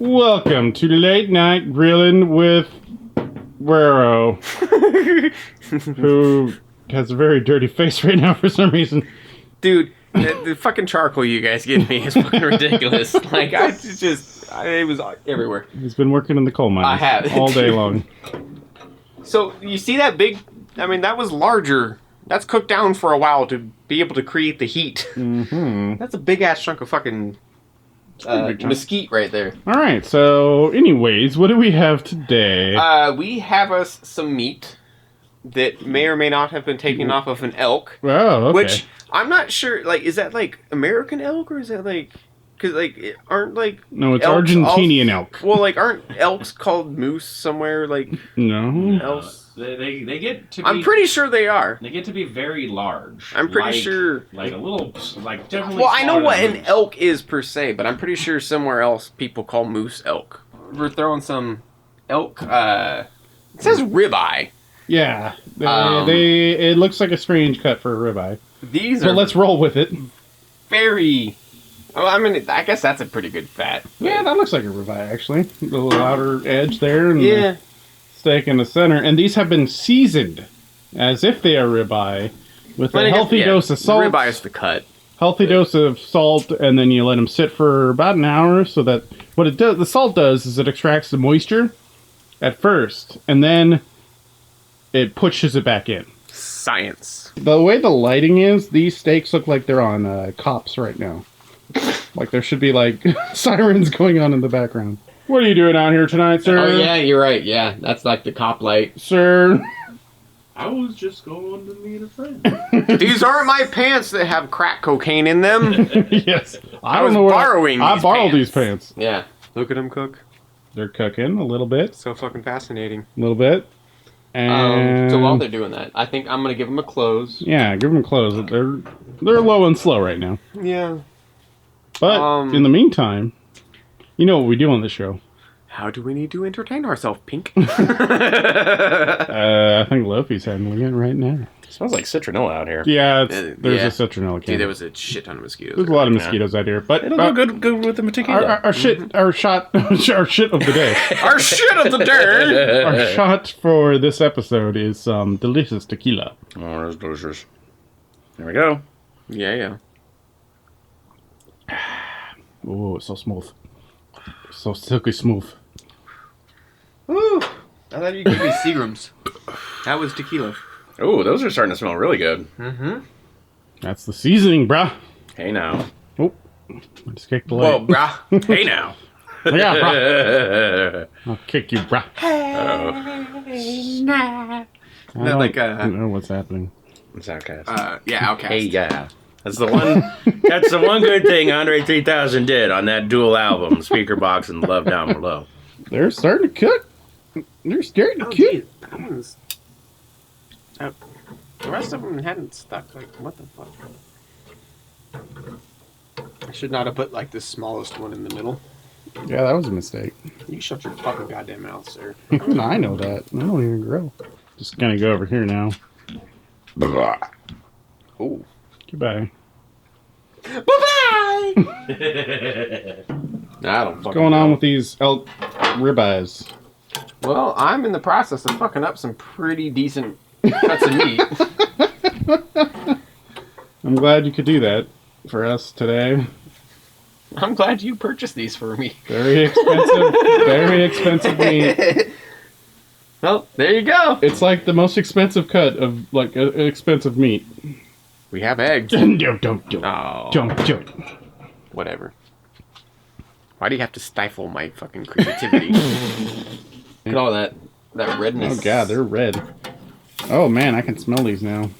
Welcome to Late Night Grillin with Guerro, who has a very dirty face right now for some reason. Dude, the fucking charcoal you guys give me is fucking ridiculous. Like, it was everywhere. He's been working in the coal mines I have. all day long. So, you see that big... I mean, that was larger. That's cooked down for a while to be able to create the heat. Mm-hmm. That's a big-ass chunk of fucking mesquite right there. Alright, so anyways, what do we have today? We have us some meat that may or may not have been taken off of an elk. Oh, okay. Which, I'm not sure, like, is that, like, American elk, or is that, like... Because, like, aren't, like... No, it's Argentinian elk. Well, like, aren't elks called moose somewhere, like... No. Else? They get to be... I'm pretty sure they are. They get to be very large. I'm pretty sure... Like, a little... Like, definitely... Well, I know what an elk is, per se, but I'm pretty sure somewhere else people call moose elk. We're throwing some elk, It says ribeye. Yeah. It looks like a strange cut for a ribeye. These but are... let's roll with it. Very... Well, I mean, I guess that's a pretty good fat. Yeah, that looks like a ribeye, actually. The little outer edge there. And yeah. The steak in the center. And these have been seasoned as if they are ribeye with a healthy dose of salt. Ribeye is the cut. Healthy dose of salt, and then you let them sit for about an hour so that what it does, the salt does is it extracts the moisture at first, and then it pushes it back in. Science. The way the lighting is, these steaks look like they're on cops right now. Like there should be like sirens going on in the background. What are you doing out here tonight, sir? Oh yeah, you're right. Yeah, that's like the cop light. Sir. I was just going to meet a friend. These aren't my pants that have crack cocaine in them. Yes. I don't know borrowing I these borrowed pants. these pants. Yeah. Look at them cook. They're cooking a little bit. So fucking fascinating. A little bit. And so while they're doing that, I think I'm gonna give them a close. Yeah, give them a close. They're low and slow right now. Yeah. But in the meantime, you know what we do on this show. How do we need to entertain ourselves, Pink? I think Loafy's handling it right now. It smells like citronella out here. Yeah, there's a citronella can. Dude, there was a shit ton of mosquitoes. There's a lot of mosquitoes out here, but it'll go good with the tequila. Our shit of the day. Our shit of the day. Our shot for this episode is some delicious tequila. Oh, that's delicious. There we go. Yeah. Oh, it's so smooth. So silky smooth. Woo! I thought you'd give me Seagrams. That was tequila. Oh, those are starting to smell really good. Mm-hmm. That's the seasoning, brah. Hey now. Oh, I just kicked the light. Whoa, brah. Hey now. Yeah, brah. I'll kick you, brah. Hey, nah. I don't know what's happening. It's Outcast. Yeah, Outcast. Hey, yeah. That's the one. That's the one good thing Andre 3000 did on that dual album, Speaker Box and Love Down Below. They're starting to cook. They're starting to cook. Geez. That one's... the rest of them hadn't stuck. Like, what the fuck? I should not have put, like, the smallest one in the middle. Yeah, that was a mistake. You shut your fucking goddamn mouth, sir. I know that. I don't even grill. Just gonna go over here now. Oh. Goodbye. Bye-bye! I don't fucking What's going on with these elk ribeyes? Well, I'm in the process of fucking up some pretty decent cuts of meat. I'm glad you could do that for us today. I'm glad you purchased these for me. Very expensive. Very expensive meat. Well, there you go. It's like the most expensive cut of like expensive meat. We have eggs. Don't. Oh. Don't. Whatever. Why do you have to stifle my fucking creativity? Look at all that redness. Oh god, they're red. Oh man, I can smell these now.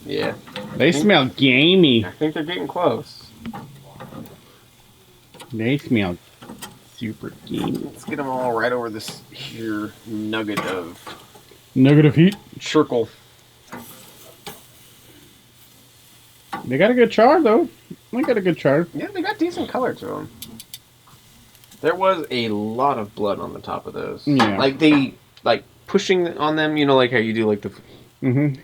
Yeah. They smell gamey. I think they're getting close. They smell super gamey. Let's get them all right over this here nugget of heat. circle. They got a good char though. They got a good char. Yeah, they got decent color to them. There was a lot of blood on the top of those. Yeah. Like they, like pushing on them, you know, like how you do like the... Mm-hmm.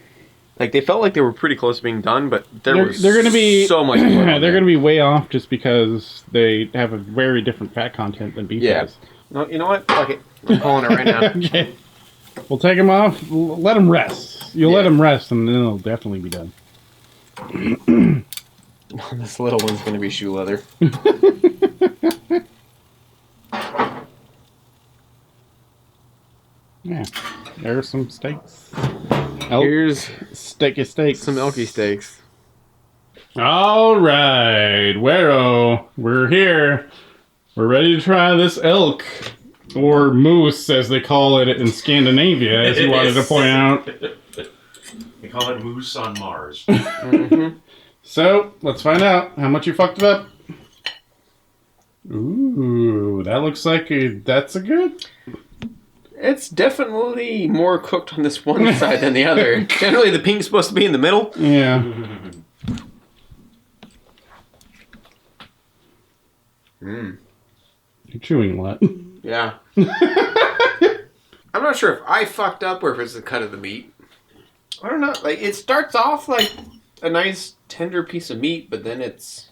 Like, they felt like they were pretty close to being done, but they're going to be so much more. They're going to be way off just because they have a very different fat content than beef does. No, you know what? Fuck it. I'm calling it right now. Okay. We'll take them off. Let them rest. You'll let them rest, and then they'll definitely be done. This little one's going to be shoe leather. Yeah. There's some steaks. Here's steaks. some elky steaks. All right, Guerro, we're here. We're ready to try this elk, or moose, as they call it in Scandinavia, as you wanted to point out. They call it moose on Mars. Mm-hmm. So, let's find out how much you fucked it up. Ooh, that looks like that's a good... It's definitely more cooked on this one side than the other. Generally, the pink's supposed to be in the middle. Yeah. Mm. You're chewing a lot. Yeah. I'm not sure if I fucked up or if it's the cut of the meat. I don't know. Like, it starts off like a nice tender piece of meat, but then it's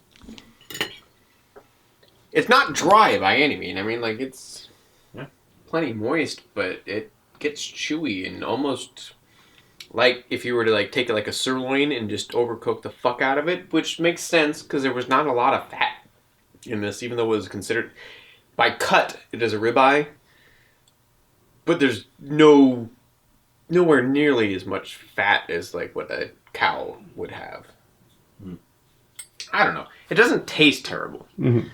not dry by any means. I mean, like, it's plenty moist, but it gets chewy and almost like if you were to like take like a sirloin and just overcook the fuck out of it, which makes sense because there was not a lot of fat in this, even though it was considered by cut it is a ribeye, but there's nowhere nearly as much fat as like what a cow would have. I don't know. It doesn't taste terrible. Mm-hmm.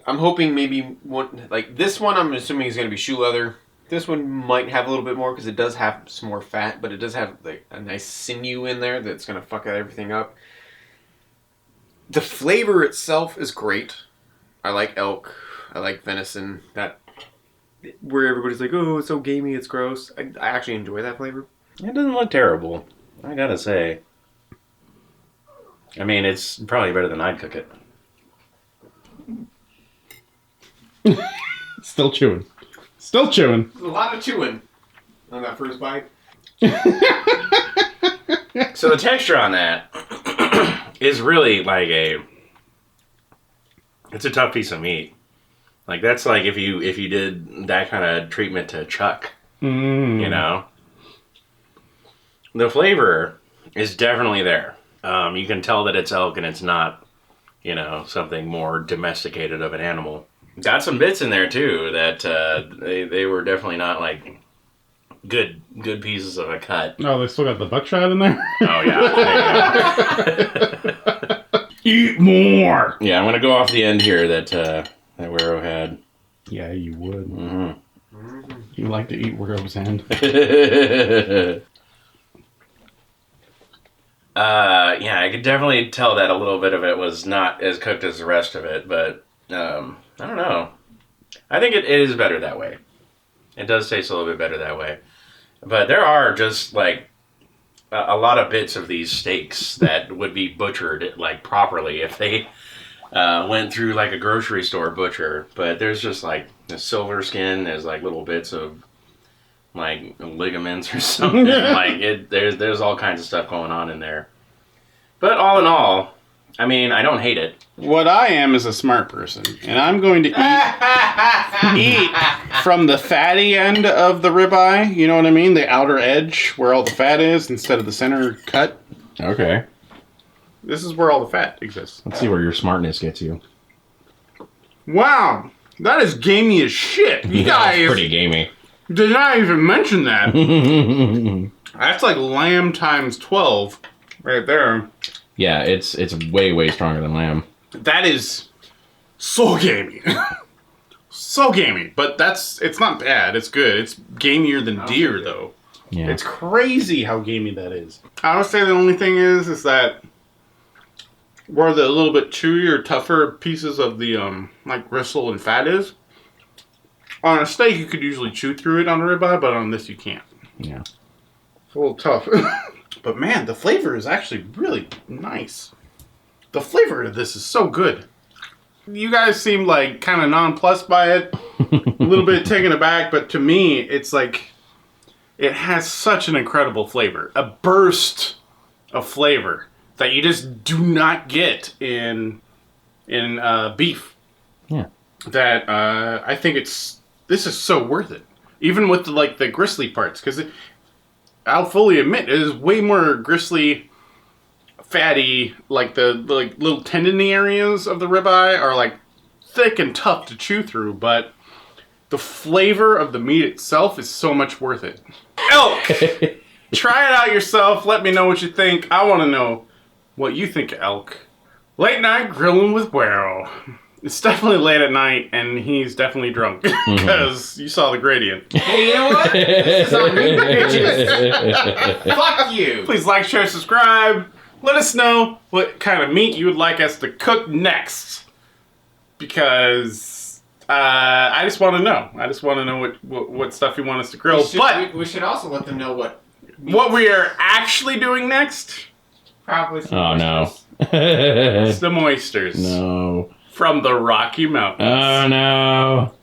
I'm hoping maybe one like this one. I'm assuming is going to be shoe leather. This one might have a little bit more because it does have some more fat, but it does have like a nice sinew in there that's going to fuck everything up. The flavor itself is great. I like elk. I like venison. That where everybody's like, oh, it's so gamey, it's gross. I actually enjoy that flavor. It doesn't look terrible, I gotta say. I mean, it's probably better than I'd cook it. Still chewing. Still chewing. A lot of chewing on that first bite. So the texture on that is really like it's a tough piece of meat. Like that's like if you did that kind of treatment to chuck, you know. The flavor is definitely there. You can tell that it's elk and it's not, you know, something more domesticated of an animal. Got some bits in there too that they were definitely not like good pieces of a cut. Oh, they still got the buckshot in there? Oh yeah. Eat more! Yeah, I'm gonna go off the end here that Guerro had. Yeah, you would. Mm-hmm. You like to eat Guerro's hand. Yeah, I could definitely tell that a little bit of it was not as cooked as the rest of it, but I don't know. I think it is better that way. It does taste a little bit better that way. But there are just like a lot of bits of these steaks that would be butchered like properly if they went through like a grocery store butcher. But there's just like the silver skin. There's like little bits of like ligaments or something. Like there's all kinds of stuff going on in there. But all in all, I mean, I don't hate it. What I am is a smart person, and I'm going to eat from the fatty end of the ribeye. You know what I mean? The outer edge where all the fat is instead of the center cut. Okay. This is where all the fat exists. Let's see where your smartness gets you. Wow, that is gamey as shit. You guys pretty gamey. did not even mention that. That's like lamb times 12 right there. Yeah, it's way stronger than lamb. That is so gamey. So gamey. But it's not bad. It's good. It's gamier than deer, though. Yeah. It's crazy how gamey that is. I would say the only thing is that where the little bit chewier, tougher pieces of the like gristle and fat is, on a steak you could usually chew through it on a ribeye, but on this you can't. Yeah. It's a little tough. But man, the flavor is actually really nice. The flavor of this is so good. You guys seem like kind of nonplussed by it. A little bit taken aback, but to me, it's like it has such an incredible flavor. A burst of flavor that you just do not get in beef. Yeah. That I think this is so worth it. Even with the gristly parts, because I'll fully admit it is way more gristly, fatty. Like the little tendony areas of the ribeye are like thick and tough to chew through, but the flavor of the meat itself is so much worth it. Elk! Try it out yourself. Let me know what you think. I want to know what you think of elk. Late Night Grillin with Guerro. It's definitely late at night, and he's definitely drunk, because you saw the gradient. Hey, you know what? This is on me, bitches. Fuck you. Please like, share, subscribe. Let us know what kind of meat you would like us to cook next. Because I just want to know. I just want to know what stuff you want us to grill. We should also let them know what we are actually doing next. Probably some Oh, no. It's the oysters. No. From the Rocky Mountains. Oh, no.